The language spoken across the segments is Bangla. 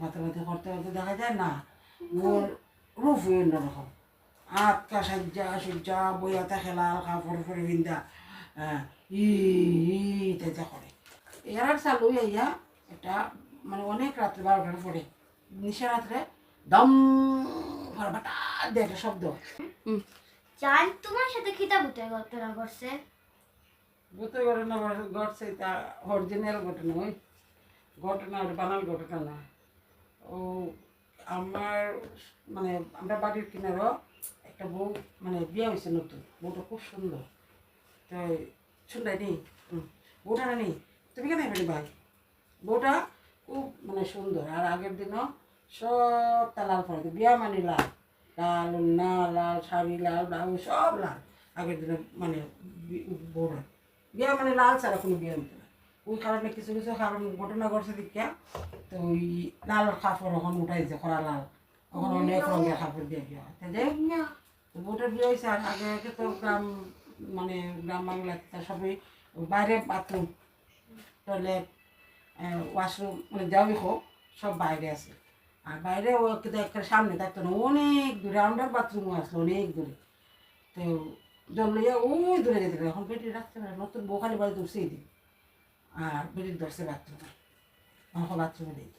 মাতামাতি করতে করতে দেখা যায় না ওর রূপই অন্যরকম। আটকা সাজ্জা সজ্জা বইয়াতে খেলা কাপড় পরে বিন্দা ইতে করে। এর চালু ইয়া এটা মানে অনেক রাত্রে 12টার পরে নিশা রাত্রে দম হঠাৎ দিয়ে একটা শব্দ। চাল তোমার সাথে খিতা বুতে ঘটনা করছে? ভূতের ঘটনা ঘটছে, তা অরিজিনাল ঘটনা, ওই ঘটনা বানাল ঘটনা না। ও আমার মানে আমরা বাড়ির কিনারও একটা বউ মানে বিয়ে হয়েছে নতুন, বউটা খুব সুন্দর। তো সুন্দর নেই বউটা না নেই, তুমি কেন এখানে ভাই? বউটা খুব মানে সুন্দর। আর আগের দিনও সবটা লাল পরে বিয়া মানে লাল লাল না লাল শাড়ি লাল ব্লাউজ সব লাল। আগের দিনে মানে বউরা বিয়া মানে লাল ছাড়া কোনো বিয়ে হতো না। ওই কারণে কিছু কিছু কারণ ঘটনা ঘটছে দীক্ষা। তো ওই লাল কাপড় ওখান উঠাইছে খরা লাল, ওখানে অনেক রঙের কাপড় দিয়ে বিয়ে হয়। তাই তো বউটার বিয়ে হয়েছে। আর আগে আগে তো গ্রাম মানে গ্রাম বাংলাতে সবই বাইরে বাথরুম টয়লেট ওয়াশরুম মানে যাওই হোক সব বাইরে আছে। আর বাইরে ও কিন্তু একটা সামনে থাকতো না, অনেক দূরে। আমরা বাথরুমও আসলো অনেক দূরে। তো জল লইয়া ওই দূরে যেতে পারে। এখন বেটি রাখতে পারে নতুন বউ খালি বাড়ি ধরছে দিন। আর বেটির ধরছে বাথরুমে, আমাকে বাথরুমে দিত।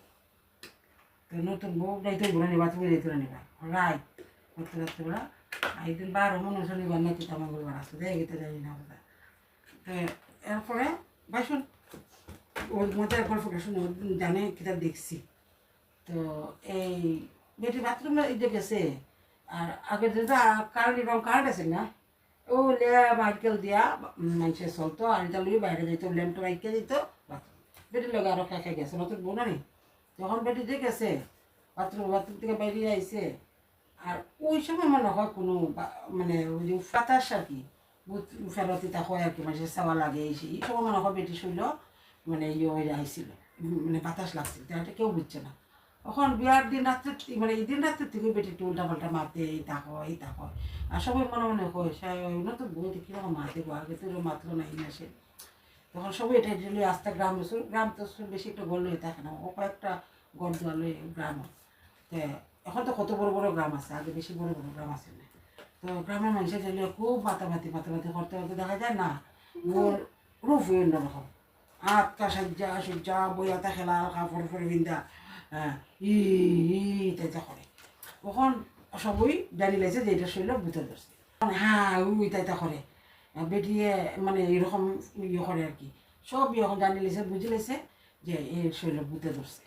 তো নতুন বউ যাইতে ঘুরে নি বাথরুমে যেতে নিবা রাইট করতে রাত্রেবেলা। একদিন 12 মনে শনিবার নাকি তা মঙ্গলবার আসলে দেখে গেতে যাই না আমরা। তো এরপরে বাসন ওর মধ্যে একবার ফটো শুনে জানে কিতা দেখছি। তো এই বেটি বাথরুমে যে গেছে। আর আগের দিন তো কারেন্ট এরকম কারেন্ট আছে না, ও নারকেল দিয়া মানুষের চলতো। আর এটা লুই বাইরে যেত, ল্যাম্পটা রাইকে দিত বাথরুম। বেটির লগে আরও খাই গেছে নতুন বোনা নেই। যখন বেটি যে গেছে বাথরুম থেকে বাইরে আইছে। আর ওই সময় মনে হয় কোনো মানে ওই যে ফাতাস আর কি ফেরতি তা হয় আর কি, মানুষের চাওয়া লাগে এই সময় মনে হয় বেটি শৈল মানে ইয়ে হয়ে আইছিল, মানে বাতাস লাগছিল। এটা কেউ বুঝছে না। এখন বিয়ার দিন রাত্রে মানে এই দিন রাত্রের থেকে বেটি একটু উল্টা পাল্টা মারতে এই তা হয় এই তা হয়। আর সবাই মনে মনে হয় না তো বইতে কীরকম মারতে গো, আগে তো মাত্র নাই না সে। তখন সবাই এটা দিলে আস্তে গ্রাম গ্রাম তো বেশি একটা গড় লয়ে থাকে না, ও কয়েকটা গড় দোয়া লয়ে গ্রাম। তো এখন তো কত বড় বড় গ্রাম আছে, আগে বেশি বড় বড় গ্রাম আছে না। তো গ্রামের মানুষের জন্য খুব মাতামাতি করতে করতে দেখা যায় না ওর রূপই অন্যরকম। আটকা সাজ্জা সজ্জা বইয়াতে খেলা কাপড় পরে বিন্দা ইতে করে। তখন সবই জানি লাগছে যে এটা শৈল ভূতে ধরছে। হ্যাঁ ওই তাইতা করে বেটিয়ে মানে এরকম ইয়ে করে আর কি। সব এখন জানি লেছে বুঝে লেছে যে এই শৈল ভূতে ধরছে।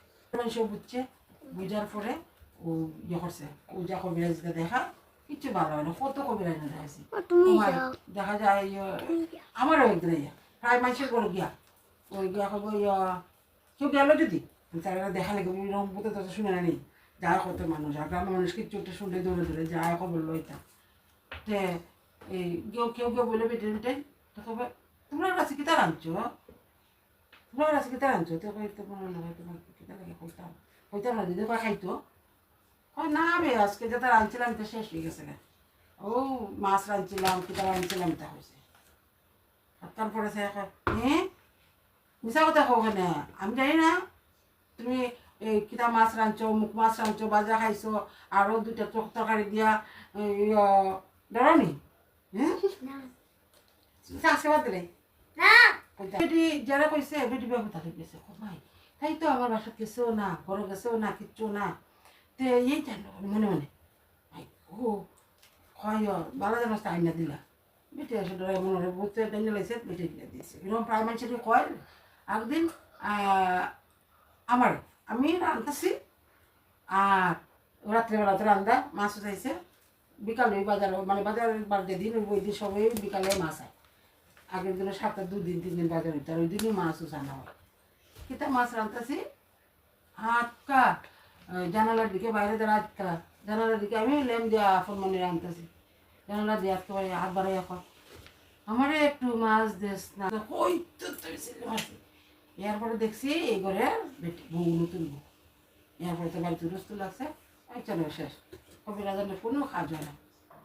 সব বুঝছে, বুঝার পরে ও ইয়ে করছে, ও যা কবিরাজিতে দেখা কিচ্ছু ভালো হয় না। কত কবিরাজ দেখাইছি দেখা যায়। আমারও একদিন ইয়া প্রায় মানুষের করে গিয়া ওই গিয়া করবো কেউ গেল যদি তারা দেখা লাগে ওইরকম ভূতে তো শুনে নেই। যা কত মানুষ আর গ্রামের মানুষ কিচ্ছু একটা শুনলে দৌড়ে দৌড়ে যা খবর লইতা। তে এই কেউ কেউ কেউ বলে বেটে বেটে তো কবে তোমার কাছে কিতা আনছো, তোমার কাছে কিতা আনছো? তো কইতে মনে হয় তোমার কিতা লাগে কইতাম কইতাম না দিদি খাইতো। হয় না বে আজকে যেটা রাঁধছিলাম তো শেষ হয়ে গেছে। ও মাছ রাঁধছিলাম কিতা রাঁধছিলাম তা হয়েছে। তারপরে সে হ্যাঁ মিশা কথা কো না, আমি জানি না তুমি এই কিতা মাছ রাঁধছো, মুখ মাছ রাঁধছো, বাজা খাইছো, আরও দুইটা তরকারি দিয়া ডরানি। হ্যাঁ আজকে বাদ দিলে বেটি যারা কইছে বেটি ব্যবস্থা গেছে ভাই তাই তো আমার বাসা গেছেও না, ঘরে গেছেও না, কিচ্ছু না। তে এই জানো মনে মনে ভাই ও হয় বালা জানো আইনা দিলা বেটি আসে ডরাই মনে বুঝতে টাইনা লাগছে বেটি দিলে দিয়েছে। এরকম প্রায় মানুষের কয়। একদিন আমার আমি রান্তাছি আর রাত্রেবেলাতে রান্দা মাছ উঠাইছে। বিকালে ওই বাজার মানে বাজারের বাড়িতে দিন ওই দিন সবাই বিকালে মাছ হয়। আগের দিনে সপ্তাহে 2 দিন 3 দিন বাজার হইতে আর ওই দিনই মাছ উঠানো হয়। কিতা মাছ রান্তাছি আটকা জানালার দিকে বাইরে দাঁড়া আটকা জানালার দিকে আমি লেম দিয়া ফোন মনে রান্তাছি। জানালা দিয়ে আটকে বাড়ি হাত বাড়াই এখন আমারে একটু মাছ দেশ না ওই তো মাছ। এরপরে দেখছি এই ঘরে বেটি বউ নতুন বউ। এরপরে তো বাড়িতে রুস্তু লাগছে চলো শেষ। কবিরাজনের কোনো কাজ হয় না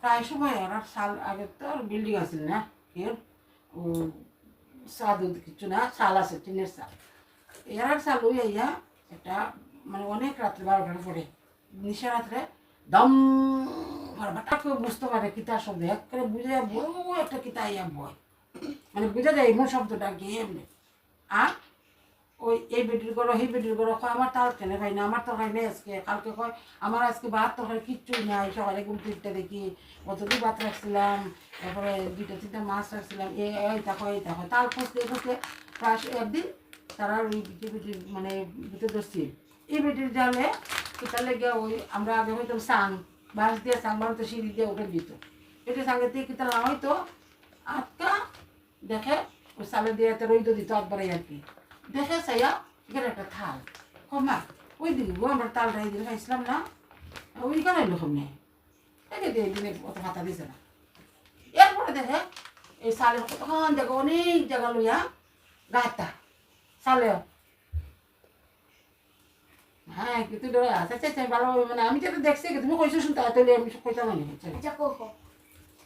প্রায় সময়। আর সাল আগে তো বিল্ডিং আছে না এর ও সাদ কিছু না চাল আছে টিনের চাল। এর চাল ওই আইয়া একটা মানে অনেক রাত্রে 12টার পরে নিশা রাত্রে দম হঠাৎ করে বুঝতে পারে কিতার শব্দ একেবারে বুঝে যায় বড় একটা কিতা ইয়া বয় মানে বুঝা যায় এমন শব্দটা কি এমনি আর ওই এই বেটির করো সেই বেটির করো কয় আমার তাল কেনে ভাই না আমার তরকারি নেই আজকে কালকে কয় আমার আজকে ভাত তরকারি কিচ্ছুই নাই সকালে ঘুম তিনটে দেখি অতদিন ভাত রাখছিলাম তারপরে 2-3টা মাছ রাখছিলাম এই দেখো তাল ফুসতে ফুসতে প্রায় একদিন তারা ওই বিটি মানে বুঝতে ধরছি এই বেটির জালে কোথাও লেগে ওই আমরা আগে হয়তো সাং বাঁশ দিয়ে সাং বানাতো সিঁড়ি দিয়ে উঠে দিত এটা সাঙ্গে দিয়ে কিতা না হয়তো আটকা দেখে ওই সালে দিয়ে রইদ দিত একবারে আর কি দেখে চাইয়া এখানে একটা থাল কমা ওই দিন গো আমরা তালটা এই দিন খাইছিলাম না ওই কেন এলো কমনে দেখে দিয়ে দিনে অত ভাতা দিছে না এরপরে দেখে এই সালে তখন দেখো অনেক জায়গা লইয়া গাতা সালে হ্যাঁ কিন্তু ডরে আচ্ছা আচ্ছা ভালো মানে আমি যেটা দেখছি তুমি কইছো শুনতে তাহলে আমি কইতাম না আচ্ছা কো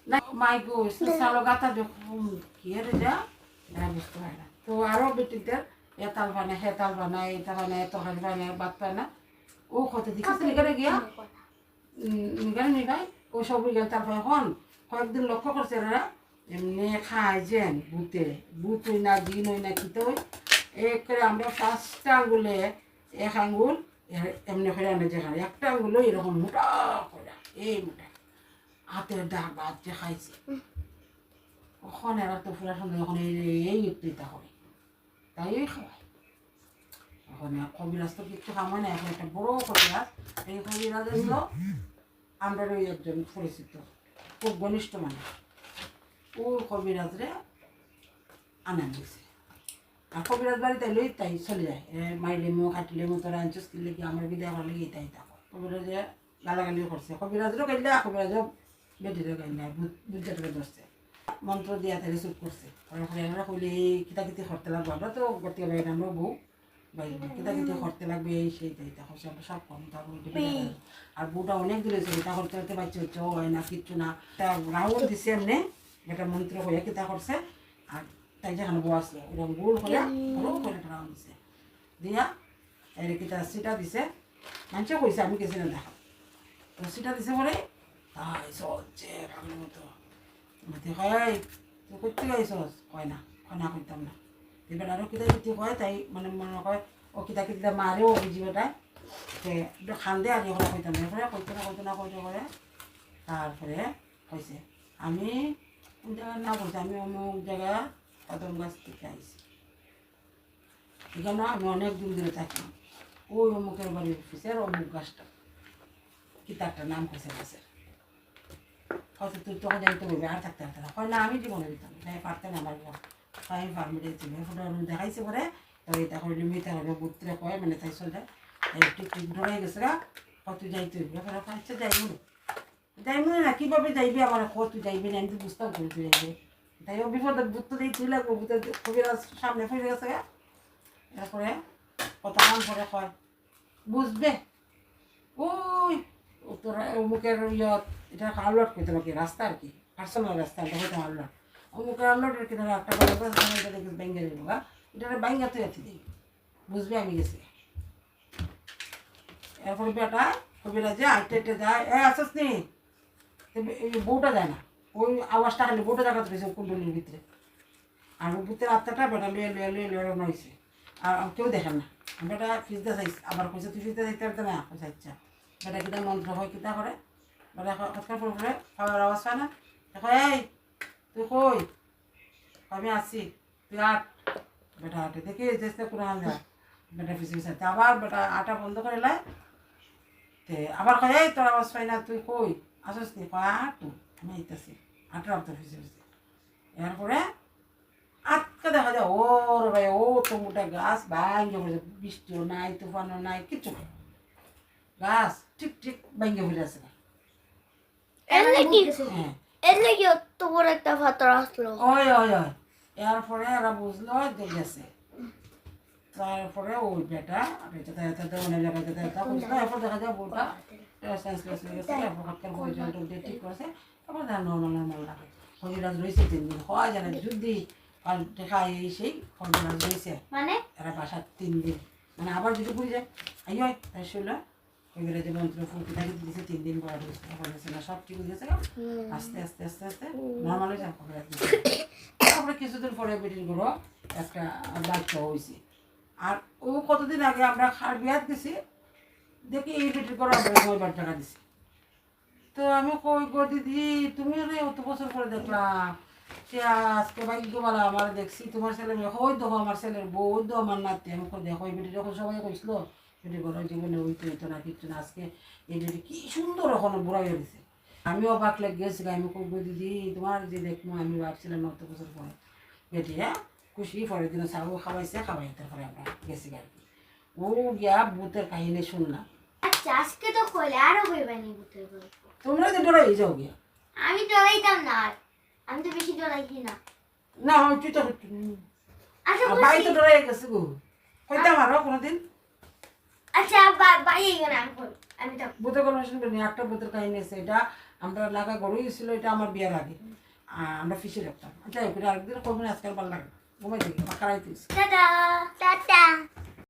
না মাই গো সালো গাতা যখন কি রে যা এটা বুঝতে পারে না তো আরও বেটিদের এ তাল বানায় হে তাল বানায় এটা বানায় তরকারি বানায় ভাত বানায় ও কত দিচ্ছে এখানে গিয়া এখানে নি ভাই ও সব তারপর এখন কয়েকদিন লক্ষ্য করছে এরা এমনি খায় যেন বুত হই না দিন হই না খিতে হই এক করে আমরা 5টা আঙ্গুলে 1 আঙ্গুল এমনি করে আনে যেখানে একটা আঙ্গুল এরকম মোটা করে এই মোটা হাতের দাগ ভাত যে খাইছে ওখান এরা তো ফুলা সন্ধ্যা এখন এই ইটা করে তাই খাওয়ায় এখন কবিরাজ তো কিছু খাওয়ায় না এখন একটা বড় কবিরাজ এই কবিরাজ হলো আমরা ওই একজন পরিচিত খুব ঘনিষ্ঠ মানুষ ও কবিরাজরে আনা দিয়েছে আর কবিরাজ বাড়িতে লই তাই চলে যায় মাইলে মো কাটিলে মো তোরা আনছিস কিনলে কি আমার বিদায় করলে কি তাই থাকো কবিরাজে গালাগালিও করছে কবিরাজেরও গাইলে কবিরাজও বেটিরও গাইলে বুঝাটাকে ধরছে মন্ত্র দিয়া তাই চুপ করছে আমরা কইলে কিতা কিতি করতে লাগবো আমরা তো করতে পারি না আমরা বউ ভাই কিতা কিতি করতে লাগবে এই সেই তাই তখন সব কম তখন আর বউটা অনেক দূরে ছিল তা করতে করতে বাচ্চা হচ্ছে হয় না কিচ্ছু না তা রাউন্ড দিছে এমনি একটা মন্ত্র হয়ে কিতা করছে আর তাই যেখানে বউ আসলো এরকম গোল করে বড় করে একটা রাউন্ড দিছে দিয়া এর কিতা সিটা দিছে মানুষে কইছে আমি গেছি না দেখা তো সিটা দিছে পরে তাই চলছে রাগের মতো মাতি হয় তুই করতে গাইছস কয় না কইতাম না এবার আরও কিতা কিতি কয় তাই মানে মনে কয় ও কিতা কিতা মারে ও বুঝিবটায় সে একটু খান দে আর এগুলো কইতাম না এরপরে কইতে না করে তারপরে কইছে আমি কোন জায়গায় না বলছি আমি অমুক জায়গায় কদম গাছ থেকে আইছি এখানে আমি অনেক দিন ধরে থাকি ওই অমুকের বাড়ির অফিসের অমুক গাছটা কিতা একটা নাম কইছে গাছের হয়তো তুই তখন যাইতে বলবি আর থাকতে পারতে না হয় না আমি জীবনে দিতাম তাই পারতেন আমার তাই ফার্মিটে ছিল ফটো দেখাইছে পরে তবে এটা হইলে মেয়েটা হলে বুত্রে কয় মানে তাই চলে এই টিকটিক ধরে গেছে গা কত যাইতে হইবে আচ্ছা যাইব না কীভাবে যাইবি আমার কত যাইবি না আমি তো বুঝতাম করে তুই যাইবে তাই ও বিপদে বুত্র দিয়ে তুই লাগবো বুতে কবিরাজ সামনে ফিরে গেছে গা এরপরে কতক্ষণ পরে কয় বুঝবে ওই তোরা অমুকের ইয়ত এটা আলট কইতে পারি রাস্তা আর কি পার্সোনাল রাস্তা এটা হয়তো আলট অমুকের আলটের কিনা একটা এটা দেখি ব্যাঙ্গে দেবো গা এটা ব্যাঙ্গা তুই এতে দিই বুঝবে আমি গেছি এরপরে বেটা কবিরাজে আইটে যায় আসস নি বউটা যায় না ওই আওয়াজটা খালি বউটা জায়গাতে রয়েছে কুণ্ডলির ভিতরে আর ভিতরে আত্মাটা বেটা লুয়ে নইছে আর কেউ দেখেন না বেটা ফিজতে চাইছে আবার কইছে তুই ফিজতে যাইতে পারতে না কইছে আচ্ছা বেটা কিতা মন্ত্র হয় কিতা করে বেটা খতকার পরে খাওয়ার আওয়াজ পায় না দেখো এই তুই কই আমি আসছি তুই আট বেটা আটে দেখি চেষ্টা করে আনলে বেটা পিছিয়ে পিছিয়ে আবার বেটা আটা বন্ধ করে লাই তে আবার কয় এই তোর আওয়াজ পাই না তুই কই আসস নি কয় আটু আমি আইতেছি আটার তো পিছিয়ে পিছিয়ে এরপরে আটকে দেখা যায় ওর ভাই ও তো মোটা গাছ ভাঙ্গে পড়েছে বৃষ্টিও নাই তুফানও নাই কিচ্ছু নেই গাছ ঠিক ঠিক ভাঙ্গে পড়ে আছে না হ্যাঁ এলে কি অত বড় একটা ফাতর আসলো ওই এরপরে এরা বুঝলো যে গেছে তারপরে ওই বেটা অনেক জায়গায় বুঝলো এরপর দেখা যায় বউটা সেন্সলেস হয়ে গেছে এরপর হটকার বই জল দিয়ে ঠিক করেছে তারপর তার নর্মাল লাগে কবিরাজ রয়েছে 3 দিন হয় জানে যদি আর দেখা এই সেই কবিরাজ রয়েছে মানে এরা বাসার 3 দিন মানে আবার যদি ঘুরে যায় আই হয় তাই শুনলো ওইগুলো যে মন্ত্র ফুলকি থাকে দিয়েছে 3 দিন পর হয়েছে না সব ঠিক হয়ে গেছে আস্তে আস্তে আস্তে আস্তে নর্মাল হয়ে যায় তারপরে কিছুদিন পরে বেটির গুলো একটা বাচ্চা হয়েছে আর ও কতদিন আগে আমরা খার বিয়াত গেছি দেখি এই বেটির করে আমরা 9 টাকা দিছি তো আমি কই গো দিদি তুমি রে অত বছর পরে দেখলাম সে আজকে ভাগ্যবালা আমার দেখছি তোমার ছেলে মেয়ে হই দেখো আমার ছেলের বউ ওই তো আমার নাতি আমি দেখো এই বেটি যখন সবাই কইছিল বেটি ঘরের জীবনে হইতো হইতো না কিচ্ছু না আজকে এই বেটি কি সুন্দর এখন বুড়া হয়ে গেছে আমিও অবাক লেগে গেছি আমি কই গো দিদি তোমার যে দেখবো আমি ভাবছিলাম অত বছর পরে বেটি হ্যাঁ খুশি পরের দিন চাও খাওয়াইছে খাওয়াই তারপরে আমরা গেছি আর কি ও গিয়া ভূতের কাহিনী শুনলাম আচ্ছা আজকে তো কইলে আরো কইবানি ভূতের গল্প। তোমরা তো ডরাই যাও গিয়া আমি ডরাইতাম না আর। আমি তো বেশি ডরাইছি না। না তুই তো আচ্ছা বাড়ি বলছি তো ডরাই গেছে গো কইতাম আরো কোনোদিন আচ্ছা বাই গেল আমি কই আমি তো ভূতের গল্প শুনবে না একটা ভূতের কাহিনী আছে এটা আমরা লাগা গড়ই ছিল এটা আমার বিয়ার আগে আমরা ফিসে রাখতাম আচ্ছা এগুলো আরেকদিন করবো না আজকাল ভালো লাগে ঘুমাই থেকে বা খারাই টাটা টাটা